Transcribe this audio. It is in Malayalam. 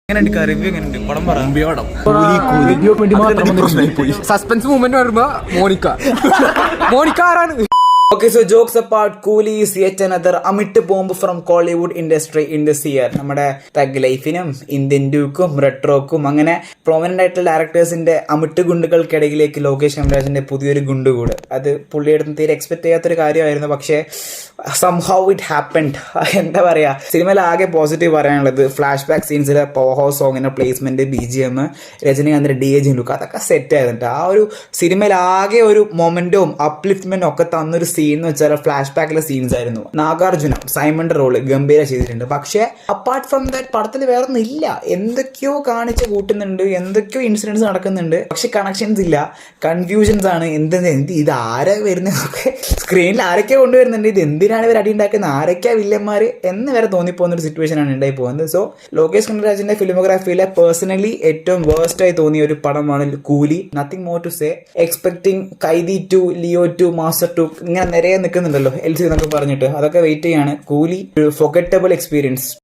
റിവ്യൂ എങ്ങനെയുണ്ട് പടം പറ. സസ്പെൻസ് മൂവ്മെന്റ് വരുമ്പോ മോണിക്ക ആരാണ്? Okay, so jokes apart, Coolie is yet another Amit bomb from Kollywood industry in this year. നമ്മുടെ തഗ് ലൈഫിനും ഇന്ത്യൻ ഡ്യൂക്കും റെട്രോക്കും അങ്ങനെ പ്രോമിനന്റ് ആയിട്ടുള്ള ഡയറക്ടേഴ്സിന്റെ അമിട്ട് ഗുണ്ടുകൾക്കിടയിലേക്ക് ലോകേഷ് കംരാജിന്റെ പുതിയൊരു ഗുണ്ടുകൂട്. അത് പുള്ളിയെടുത്ത് തീരെ എക്സ്പെക്ട് ചെയ്യാത്തൊരു കാര്യമായിരുന്നു. പക്ഷേ സംഹൗ ഇറ്റ് ഹാപ്പൻഡ്. എന്താ പറയാ, സിനിമയിൽ ആകെ പോസിറ്റീവ് പറയാനുള്ളത് flash back സീൻസിലെ പോഹോ സോങ്ങിന്റെ placement, BGM, രജനീകാന്തിന്റെ DAG look, അതൊക്കെ സെറ്റ് ആയതുണ്ട്. ആ ഒരു സിനിമയിൽ ആകെ ഒരു മൊമെന്റും അപ്ലിഫ്റ്റ്മെന്റും ഒക്കെ തന്നൊരു സീൻ എന്ന് വെച്ചാൽ ഫ്ലാഷ് ബാക്കിലെ സീൻസ് ആയിരുന്നു. നാഗാർജുന സൈമന്റെ റോള് ഗംഭീര ചെയ്തിട്ടുണ്ട്. പക്ഷെ അപ്പാർട്ട് ഫ്രം ദാറ്റ് പടത്തിൽ വേറെ ഒന്നും ഇല്ല. എന്തൊക്കെയോ കാണിച്ച് കൂട്ടുന്നുണ്ട്, എന്തൊക്കെയോ ഇൻസിഡൻസ് നടക്കുന്നുണ്ട്, പക്ഷെ കണക്ഷൻസ് ഇല്ല, കൺഫ്യൂഷൻസ് ആണ്. ഇത് ആരാ വരുന്നതൊക്കെ, സ്ക്രീനിൽ ആരൊക്കെ കൊണ്ടുവരുന്നുണ്ട്, ഇത് എന്തിനാണ് ഇവർ അടി ഉണ്ടാക്കുന്നത്, ആരൊക്കെയാ വില്ലന്മാര് എന്ന് വരെ തോന്നിപ്പോകുന്ന ഒരു സിറ്റുവേഷൻ ആണ് ഉണ്ടായി പോകുന്നത്. സോ ലോകേഷ് കനകരാജിന്റെ ഫിലിമോഗ്രാഫിയിലെ പേഴ്സണലി ഏറ്റവും വേഴ്സ്റ്റ് ആയി തോന്നിയ ഒരു പടമാണ് Coolie. Nothing more to say. Expecting Kaithi 2, Leo 2, Master 2 ഇങ്ങനെ നിറയെ നിൽക്കുന്നുണ്ടല്ലോ LC എന്നൊക്കെ പറഞ്ഞിട്ട്. അതൊക്കെ വെയിറ്റ് ചെയ്യാണ്. കൂലി ഒരു ഫൊഗറ്റബിൾ എക്സ്പീരിയൻസ്.